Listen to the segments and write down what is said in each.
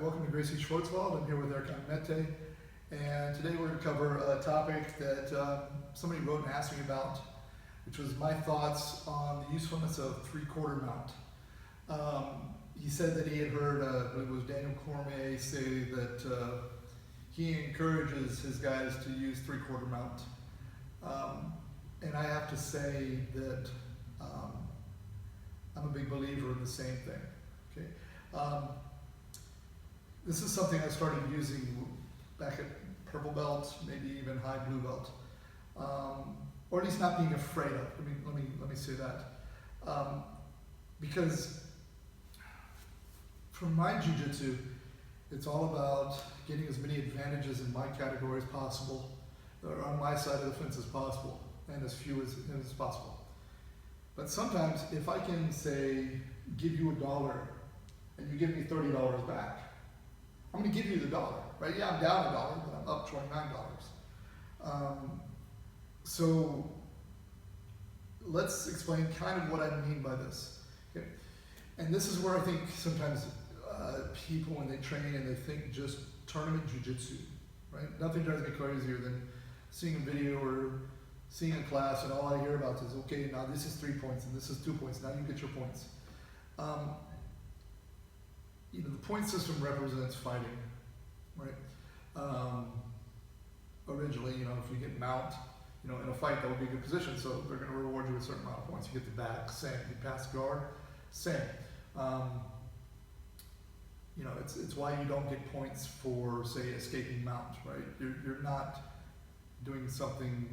welcome to Gracie Schwartzwald. I'm here with Eric Mete, and today we're going to cover a topic that somebody wrote and asked me about, which was my thoughts on the usefulness of three-quarter mount. He said that he had heard, it was Daniel Cormier say that he encourages his guys to use three-quarter mount. And I have to say that I'm a big believer in the same thing. Okay. This is something I started using back at purple belt, maybe even high blue belt, or at least not being afraid of. Let me say that, because for my jiu-jitsu, it's all about getting as many advantages in my category as possible, or on my side of the fence as possible, and as few as possible. But sometimes, if I can say, give you $1 and you give me $30 back, I'm going to give you the $1, right? Yeah, I'm down $1, but I'm up $29. So let's explain kind of what I mean by this. Okay? And this is where I think sometimes people, when they train and they think just tournament jiu-jitsu, right? Nothing drives me crazier than seeing a video or seeing a class and all I hear about is, okay, now this is 3 points and this is 2 points, now you get your points. You know, the point system represents fighting, right? Originally, you know, if you get mount, you know, in a fight, that would be a good position, so they're going to reward you with a certain amount of points. You get the back, same. You pass guard, same. You know, it's why you don't get points for, say, escaping mount, right? You're not doing something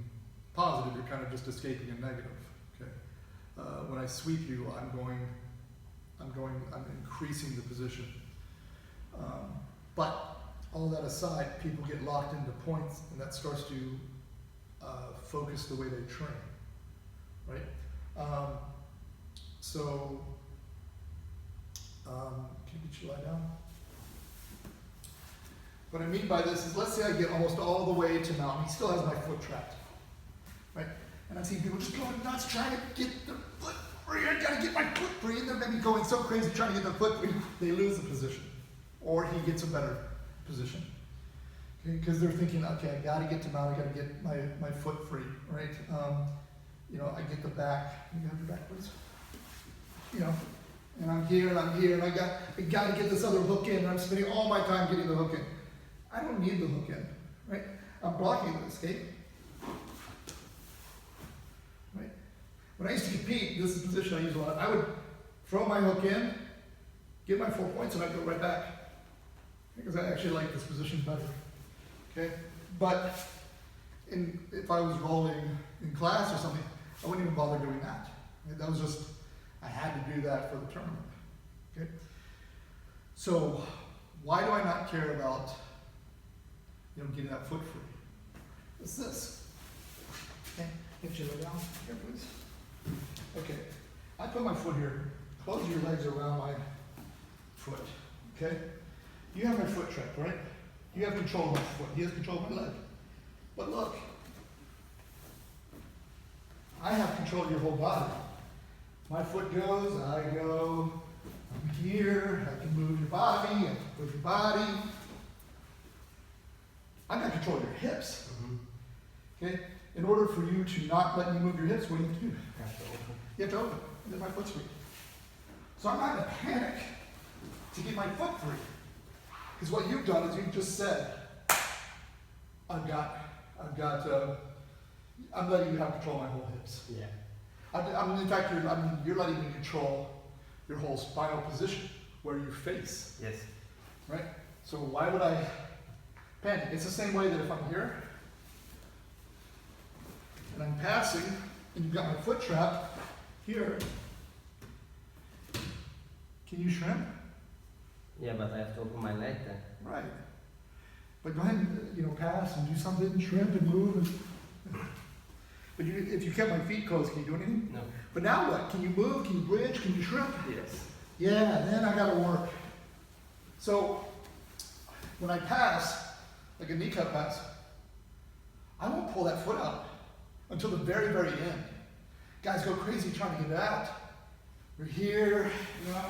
positive, you're kind of just escaping a negative, okay? When I sweep you, I'm increasing the position. But all that aside, people get locked into points, and that starts to focus the way they train, right? Can you get your lie down? What I mean by this is, let's say I get almost all the way to mount, and he still has my foot trapped, right? And I see people just going nuts trying to get their foot free. I gotta get my foot free, and they're maybe going so crazy trying to get their foot free, they lose the position, or he gets a better position. Okay, because they're thinking, okay, I gotta get to mount, I gotta get my foot free, right? You know, I get the back. You have your back, please. You know, and I'm here, and I gotta get this other hook in, and I'm spending all my time getting the hook in. I don't need the hook in, right? I'm blocking the escape. Right? When I used to compete, this is the position I use a lot. I would throw my hook in, get my 4 points, and I'd go right back. Because I actually like this position better. Okay? But if I was rolling in class or something, I wouldn't even bother doing that. Right? That was just, I had to do that for the tournament. Okay? So why do I not care about, you know, getting that foot free? What's this? Okay, get your leg down here, please. Okay, I put my foot here. Close your legs around my foot. Okay? You have my foot trapped, right? You have control of my foot. He has control of my leg. But look, I have control of your whole body. My foot goes, I go. I'm here. I can move your body. I can move your body. I got control of your hips. Okay? In order for you to not let me move your hips, what do you have to do? You have to open. And then my foot's free. So I'm not going to panic to get my foot free. Because what you've done is you've just said, I'm letting you have control of my whole hips. Yeah. In fact, you're letting me control your whole spinal position, where you face. Yes. Right? So why would I panic? It's the same way that if I'm here, and I'm passing, and you've got my foot trapped here, can you shrimp? Yeah, but I have to open my leg then. Right. But go ahead and, you know, pass and do something, shrimp and move. But if you kept my feet closed, can you do anything? No. But now what? Can you move? Can you bridge? Can you shrimp? Yes. Yeah, then I gotta work. So when I pass, like a knee cut pass, I won't pull that foot out until the very, very end. Guys go crazy trying to get it out. We're here, you know,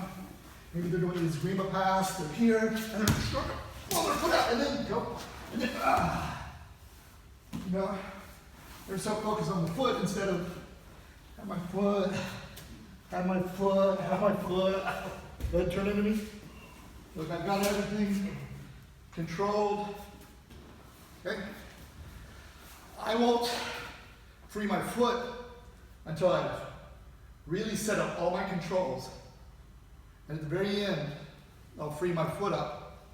Maybe they're doing these Grima pass, they're here, and they're pull their foot out, and then go, and then, you know, they're so focused on the foot instead of, have my foot, have my foot, have my foot. Go ahead, turn into me. Look, I've got everything controlled. Okay? I won't free my foot until I've really set up all my controls. And at the very end, I'll free my foot up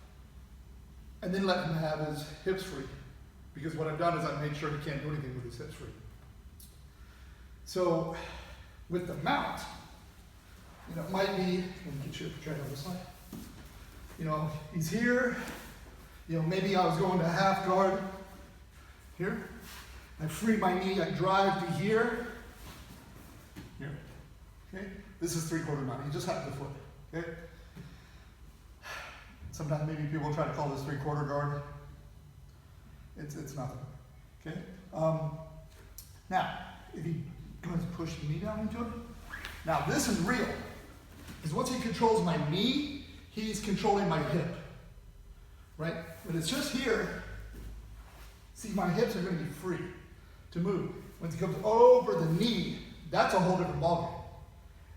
and then let him have his hips free. Because what I've done is I've made sure he can't do anything with his hips free. So with the mount, you know, it might be, let me get you a try on this side. You know, he's here. You know, maybe I was going to half guard here. I free my knee, I drive to here. Here. Okay? This is 3/4 mount. You just have the foot. Okay? Sometimes maybe people try to call this 3/4 guard. It's nothing. Okay? Now, if he goes to push the knee down into it. Now this is real. Because once he controls my knee, he's controlling my hip. Right? When it's just here, see, my hips are going to be free to move. Once he comes over the knee, that's a whole different ballgame.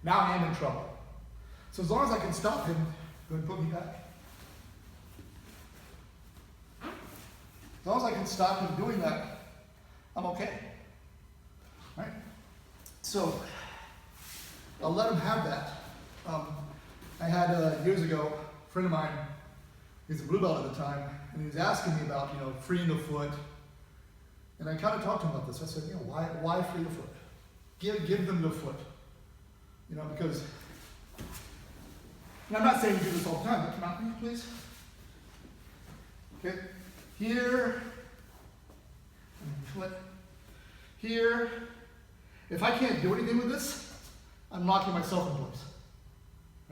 Now I am in trouble. So as long as I can stop him, go ahead and put me back. As long as I can stop him doing that, I'm okay. Right? So I'll let him have that. I had years ago a friend of mine. He's a blue belt at the time, and he was asking me about, you know, freeing the foot. And I kind of talked to him about this. I said, you know, why free the foot? Give them the foot. You know, because, and I'm not saying you do this all the time, but come out me, please. Okay, here, foot, here. If I can't do anything with this, I'm locking myself in place.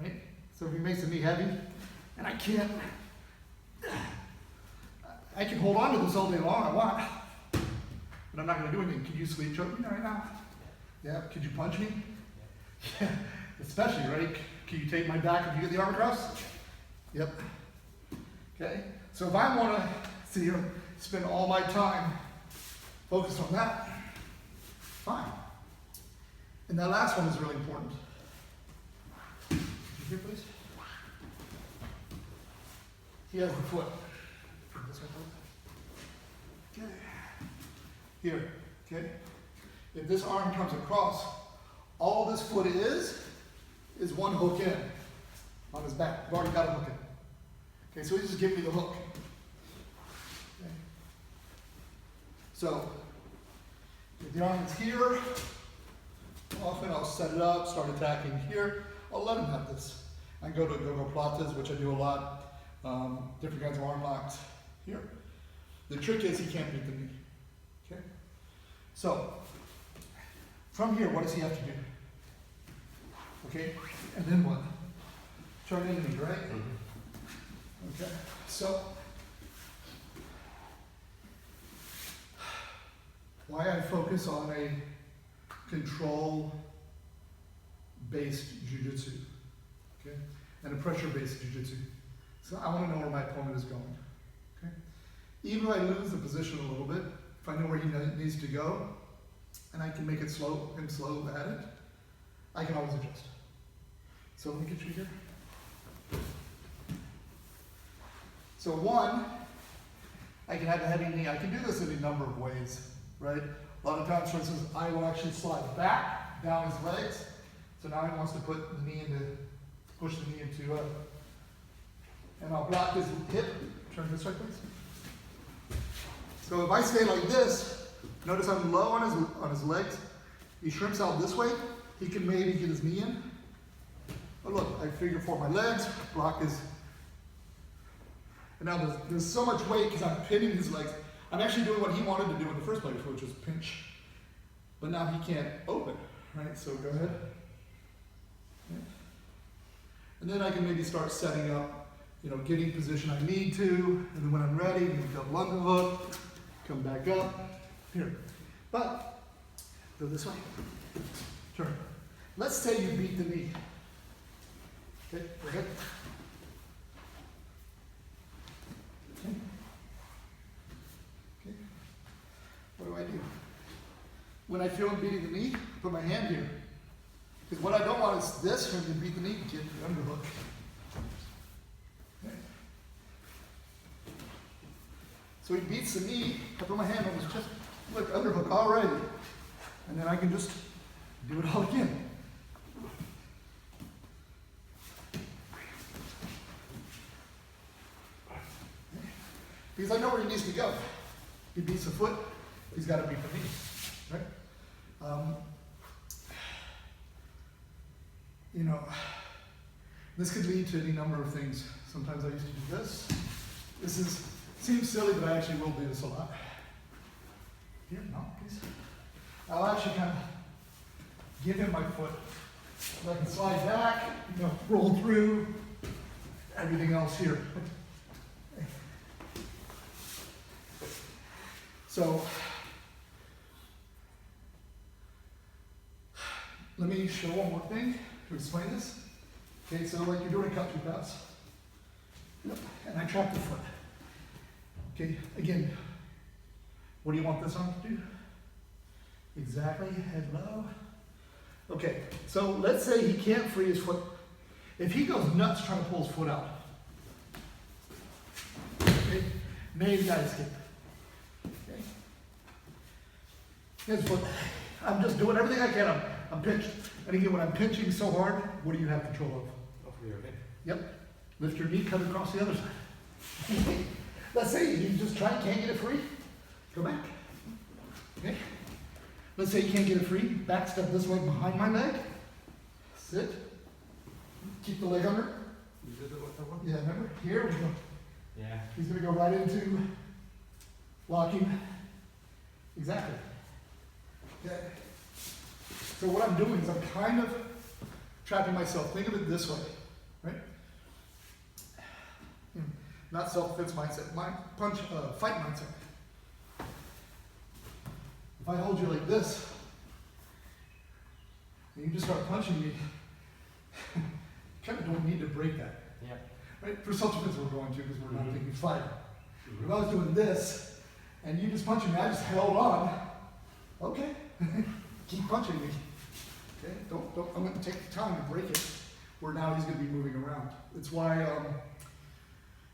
Right? So if he makes the knee heavy, and I can't, I can hold on to this all day long, I want, but I'm not going to do anything. Could you sleep choke me right now? Yeah. Could you punch me? Yeah. Especially, right? Can you take my back if you get the arm across? Yep. Okay. So if I want to sit here and spend all my time focused on that, fine. And that last one is really important. Here, please. He has the foot. Okay. Here, okay? If this arm comes across, all this foot is one hook in on his back. I've already got a hook in. Okay, so he's just giving me the hook. Okay. So, if the arm is here, often I'll set it up, start attacking here. I'll let him have this. I go to go-go platas, which I do a lot. Different kinds of arm locks here. The trick is he can't beat the knee. Okay? So, from here, what does he have to do? Okay? And then what? Turn into me, right? Mm-hmm. Okay. So, why I focus on a control-based jiu-jitsu, okay? And a pressure-based jiu-jitsu. So I want to know where my opponent is going, okay? Even if I lose the position a little bit, if I know where he needs to go, and I can make it slow at it, I can always adjust. So let me get you here. So one, I can have a heavy knee. I can do this in a number of ways, right? A lot of times, for instance, I will actually slide back, down his legs. So now he wants to put the knee into, push the knee into, and I'll block his hip. Turn this way, please. So if I stay like this, notice I'm low on his legs. He shrimps out this way. He can maybe get his knee in. But look, I figure for my legs, block his. And now there's so much weight because I'm pinning his legs. I'm actually doing what he wanted to do in the first place, which was pinch. But now he can't open, right? So go ahead. Okay. And then I can maybe start setting up, you know, getting position I need to, and then when I'm ready, you can double underhook, come back up, here. But, go this way, turn. Let's say you beat the knee. Okay, go ahead. Okay. Okay. What do I do? When I feel him beating the knee, put my hand here. Because what I don't want is this, when you beat the knee, get the underhook. Okay. So he beats the knee, I put my hand on his chest, look, underhook already. And then I can just do it all again. Because I know where he needs to go. He beats the foot, he's got to beat the knee, right? You know, this could lead to any number of things. Sometimes I used to do this. Seems silly, but I actually will do this a lot. Here, no, please. I'll actually kind of give him my foot so I can slide back, you know, roll through, everything else here. So, let me show one more thing to explain this. Okay, so like you're doing a cut through pass. Yep, and I trap the foot. Okay, again, what do you want this arm to do? Exactly, head low. Okay, so let's say he can't free his foot. If he goes nuts trying to pull his foot out, okay, maybe I escape. Okay. His foot, I'm just doing everything I can. I'm pinched. And again, when I'm pinching so hard, what do you have control of? Over your head. Yep. Lift your knee, cut across the other side. Let's say you just can't get it free. Go back. Okay. Let's say you can't get it free. Back step this way behind my leg. Sit. Keep the leg under. You did it with that one? Yeah, remember? Here we go. Yeah. He's going to go right into locking. Exactly. Okay. So what I'm doing is I'm kind of trapping myself. Think of it this way, right? Not self-defense mindset, fight mindset. If I hold you like this, and you just start punching me, you kind of don't need to break that. Yeah. Right? For self-defense we're going to because we're not thinking fight. If I was doing this, and you just punching me, I just held on, okay, keep punching me. Okay? I'm going to take the time to break it, where now he's going to be moving around. It's why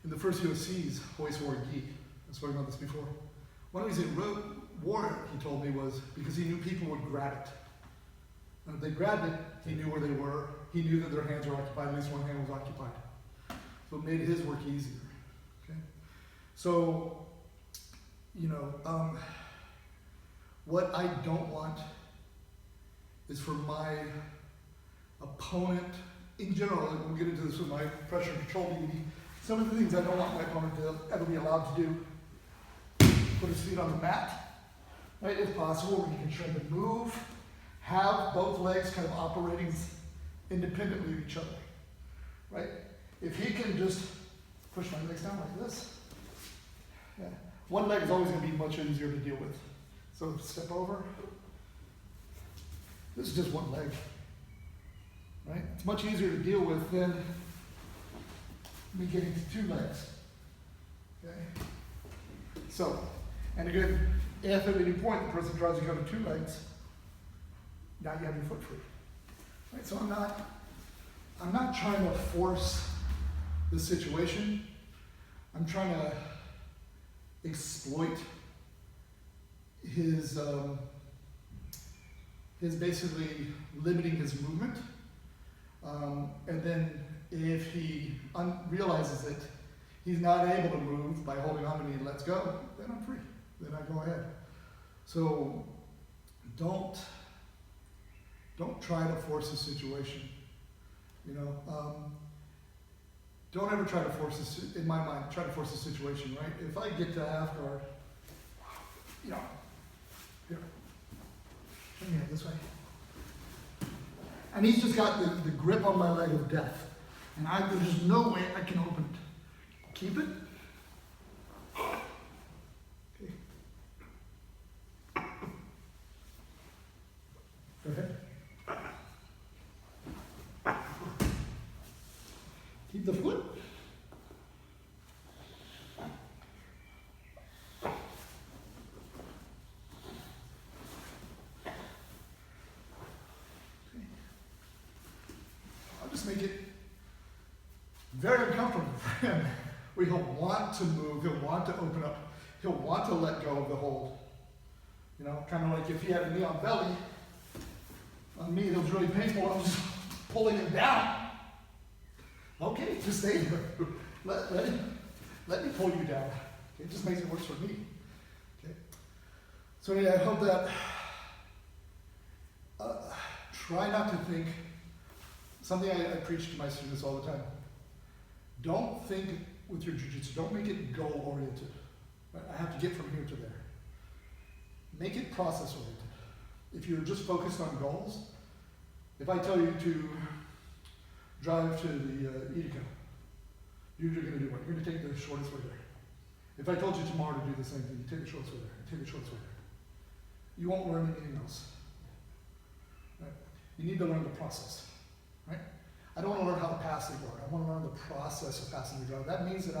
in the first USC's, Hoist wore a gi. I was talking about this before. One reason he wore it, he told me, was because he knew people would grab it. And if they grabbed it, he knew where they were. He knew that their hands were occupied, at least one hand was occupied. So it made his work easier. Okay? So, you know, what I don't want is for my opponent, in general, and we'll get into this with my pressure control DVD, some of the things I don't want my opponent to ever be allowed to do: put his feet on the mat, right, if possible, where he can try to move, have both legs kind of operating independently of each other, right? If he can just push my legs down like this, yeah, one leg is always going to be much easier to deal with. So step over. This is just one leg, right? It's much easier to deal with than me getting to two legs, okay? So, and again, if at any point the person tries to go to two legs, now you have your foot free, right? So I'm not trying to force the situation. I'm trying to exploit his basically limiting his movement, and then if he realizes that he's not able to move by holding on to me and lets go, then I'm free. Then I go ahead. So don't try to force a situation. You know, don't ever try to force this. In my mind, try to force a situation. Right? If I get to half guard, you know, here, let me head this way. And he's just got the grip on my leg of death. And there's no way I can open it. Keep it. Okay. Go ahead. just make it very uncomfortable for him, where he'll want to move, he'll want to open up, he'll want to let go of the hold. You know, kind of like if he had a knee on belly, on me it was really painful, I was just pulling him down. Okay, just stay there. Let me pull you down. Okay, it just makes it worse for me. Okay. So anyway, I hope that try not to think, something I preach to my students all the time. Don't think with your jiu-jitsu, don't make it goal-oriented. Right? I have to get from here to there. Make it process-oriented. If you're just focused on goals, if I tell you to drive to the Utica, you're going to do what? You're going to take the shortest way there. If I told you tomorrow to do the same thing, you take the shortest way there, you take the shortest way there. You won't learn anything else. Right? You need to learn the process. Right? I don't want to learn how to pass the guard. I want to learn the process of passing the guard. That means that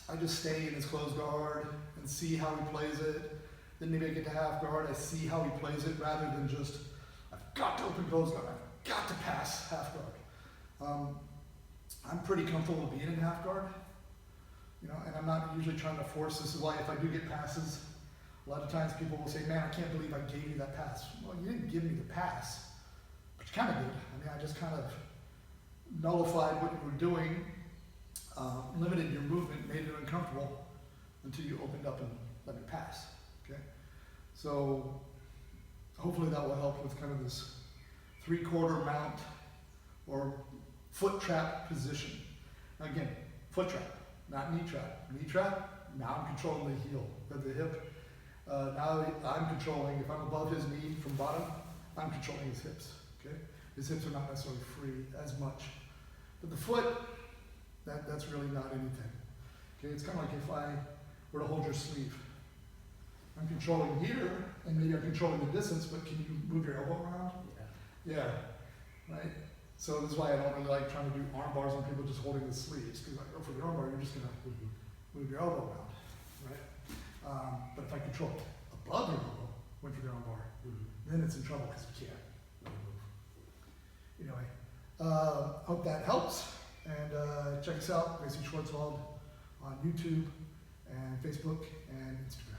I just stay in his closed guard and see how he plays it. Then maybe I get to half guard, I see how he plays it, rather than just, I've got to open closed guard, I've got to pass half guard. I'm pretty comfortable being in half guard, you know, and I'm not usually trying to force. This is why if I do get passes, a lot of times people will say, man, I can't believe I gave you that pass. Well, you didn't give me the pass, but you kind of did. I mean, I just kind of nullified what you were doing, limited your movement, made it uncomfortable until you opened up and let me pass, okay? So hopefully that will help with kind of this 3/4 mount or foot trap position. Again, foot trap, not knee trap. Knee trap, now I'm controlling the heel, the hip. Now I'm controlling, if I'm above his knee from bottom, I'm controlling his hips, okay? His hips are not necessarily free as much. But the foot, that's really not anything. Okay, it's kind of like if I were to hold your sleeve. I'm controlling here, and maybe I'm controlling the distance, but can you move your elbow around? Yeah, right? So this is why I don't really like trying to do arm bars on people just holding the sleeves, because like, oh, for the arm bar, you're just gonna move your elbow around, right? But if I control above your elbow, went for the arm bar, then it's in trouble because you can't move. Anyway, hope that helps, and check us out, Gracie Schwartzwald, on YouTube and Facebook and Instagram.